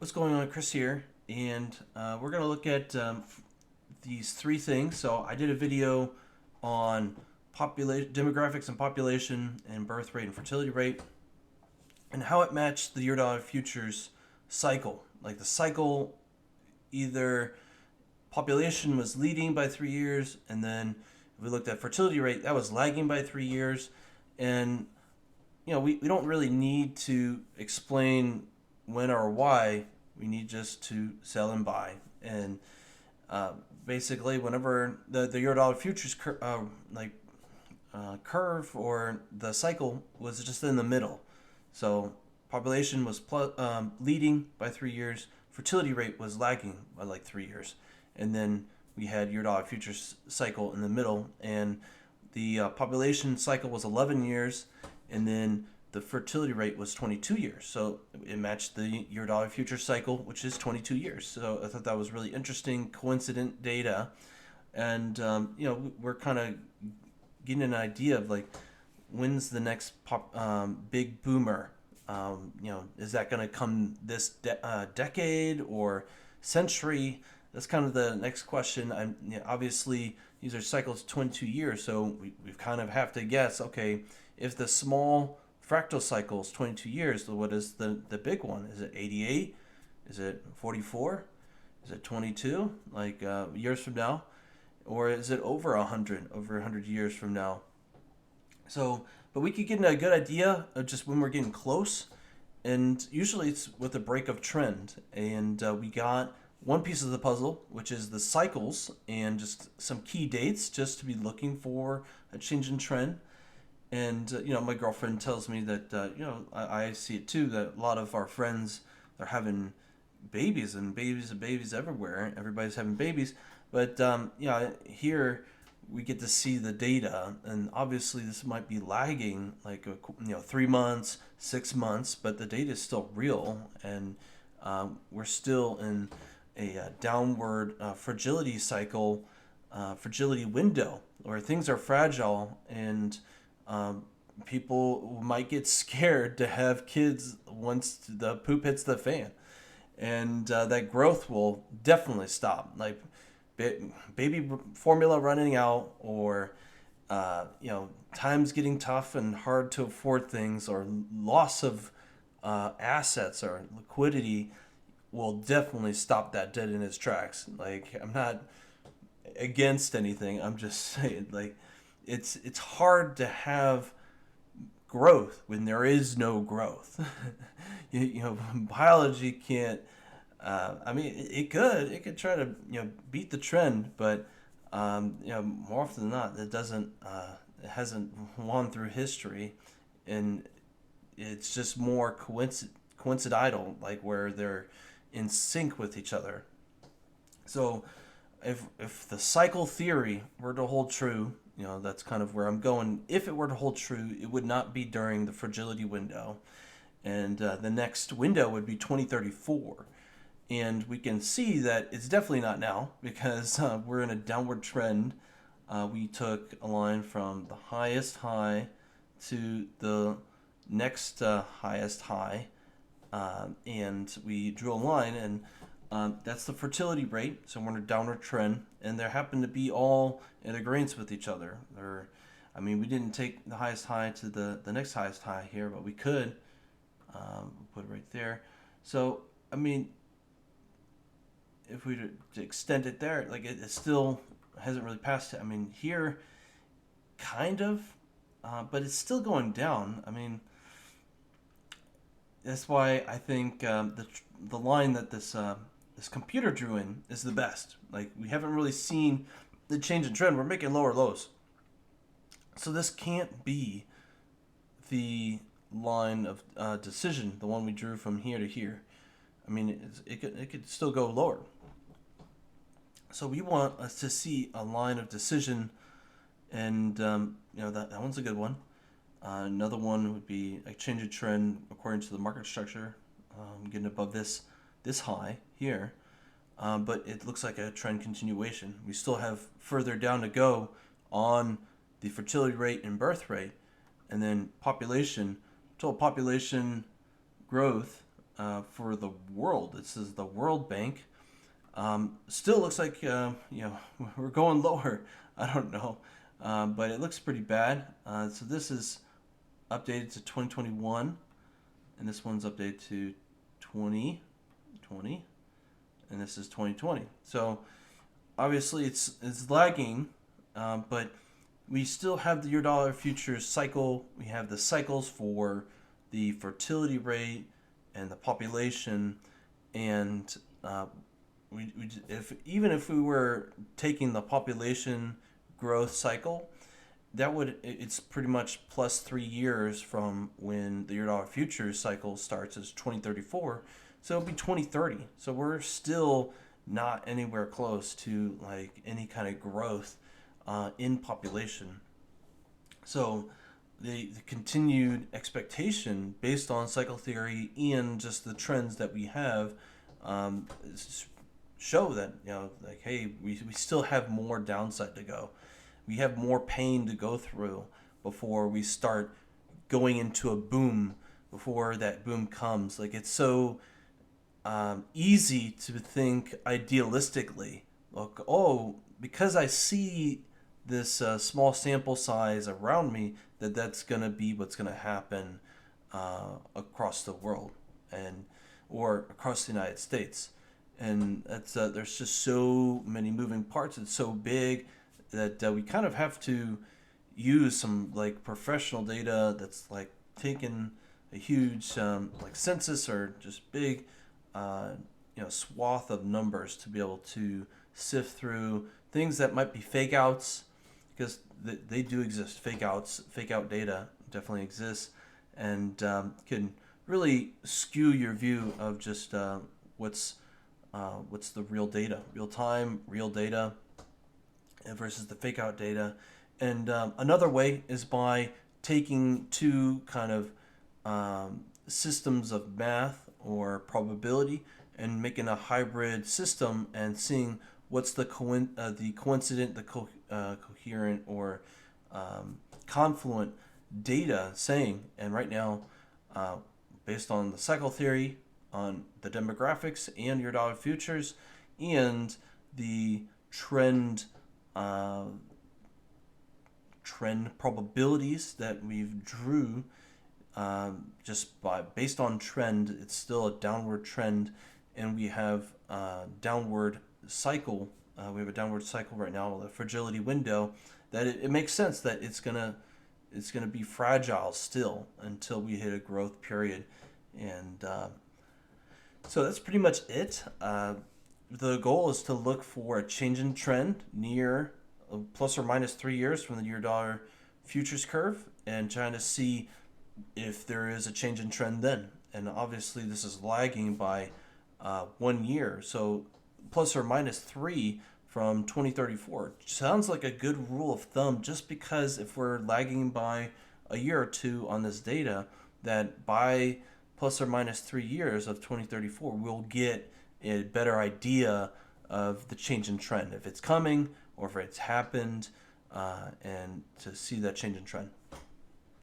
what's going on? Chris here, and we're going to look at these three things. So I did a video on population, demographics and population, and birth rate and fertility rate, and how it matched the Eurodollar futures cycle. Like the cycle, either population was leading by 3 years, and then if we looked at fertility rate, that was lagging by 3 years, and we don't really need to explain when or why. We need just to sell and buy. And basically, whenever the Eurodollar futures curve or the cycle was just in the middle. So population was leading by 3 years. Fertility rate was lagging by like 3 years. And then we had Eurodollar futures cycle in the middle. And the population cycle was 11 years. And then the fertility rate was 22 years. So it matched the Eurodollar future cycle, which is 22 years. So I thought that was really interesting, coincident data. And, we're kind of getting an idea of like, when's the next big boomer? Is that going to come this decade or century? That's kind of the next question. Obviously, these are cycles 22 years, so we kind of have to guess, okay, if the small fractal cycle is 22 years, what is the big one? Is it 88? Is it 44? Is it 22, like years from now? Or is it over 100 years from now? So, but we could get a good idea of just when we're getting close, and usually it's with a break of trend. And we got one piece of the puzzle, which is the cycles and just some key dates just to be looking for a change in trend. And, my girlfriend tells me that, I see it too, that a lot of our friends are having babies and babies everywhere. Everybody's having babies. But, here we get to see the data. And obviously this might be lagging like, 3 months, 6 months, but the data is still real. And we're still in a downward fragility cycle, fragility window where things are fragile, and people might get scared to have kids once the poop hits the fan, and that growth will definitely stop. Like baby formula running out, or times getting tough and hard to afford things, or loss of assets or liquidity will definitely stop that dead in its tracks. Like, I'm not against anything. I'm just saying, like, it's hard to have growth when there is no growth. Biology can't. It could try to beat the trend, but more often than not, it doesn't. It hasn't won through history, and it's just more coincidental, like where they're in sync with each other. So if the cycle theory were to hold true, that's kind of where I'm going. If it were to hold true, it would not be during the fragility window, and the next window would be 2034. And we can see that it's definitely not now, because we're in a downward trend. We took a line from the highest high to the next highest high, and we drew a line, and that's the fertility rate. So we're in a downward trend, and they happen to be all in agreement with each other. We didn't take the highest high to the next highest high here, but we could put it right there. So, if we to extend it there, like it still hasn't really passed it. Here, kind of, but it's still going down. That's why I think the line that this computer drew in is the best. Like, we haven't really seen the change in trend. We're making lower lows, so this can't be the line of decision, the one we drew from here to here. It could still go lower. So we want us to see a line of decision, and that one's a good one. Another one would be a change of trend according to the market structure, getting above this high here. But it looks like a trend continuation. We still have further down to go on the fertility rate and birth rate, and then population, total population growth for the world. This is the World Bank. Still looks like we're going lower. I don't know, but it looks pretty bad. So this is updated to 2021, and this one's updated to 2020, and this is 2020. So obviously it's lagging, but we still have the Eurodollar futures cycle. We have the cycles for the fertility rate and the population, and even if we were taking the population growth cycle, it's pretty much plus 3 years from when the Eurodollar futures cycle starts as 2034. So it'll be 2030. So we're still not anywhere close to like any kind of growth in population. So the continued expectation based on cycle theory and just the trends that we have show that, like, hey, we still have more downside to go. We have more pain to go through before we start going into a boom, before that boom comes. Like, it's so easy to think idealistically. Look, oh, because I see this small sample size around me, that's going to be what's going to happen across the world or across the United States. And that's there's just so many moving parts. It's so big that we kind of have to use some like professional data that's like taken a huge like census or just big swath of numbers to be able to sift through things that might be fake outs, because they do exist. Fake out data definitely exists, and can really skew your view of just what's the real data, real data versus the fake out data. And another way is by taking two kind of systems of math or probability and making a hybrid system and seeing what's the coincident, the coherent or confluent data saying. And right now, based on the cycle theory, on the demographics and Eurodollar futures, and the trend probabilities that we've drew, based on trend, it's still a downward trend, and we have downward cycle. We have a downward cycle right now, the fragility window. That it makes sense that it's gonna be fragile still until we hit a growth period, and so that's pretty much it. The goal is to look for a change in trend near plus or minus 3 years from the Eurodollar futures curve, and trying to see if there is a change in trend then. And obviously this is lagging by 1 year, so plus or minus 3 from 2034 sounds like a good rule of thumb, just because if we're lagging by a year or two on this data, that by plus or minus 3 years of 2034 we'll get a better idea of the change in trend, if it's coming or if it's happened, and to see that change in trend.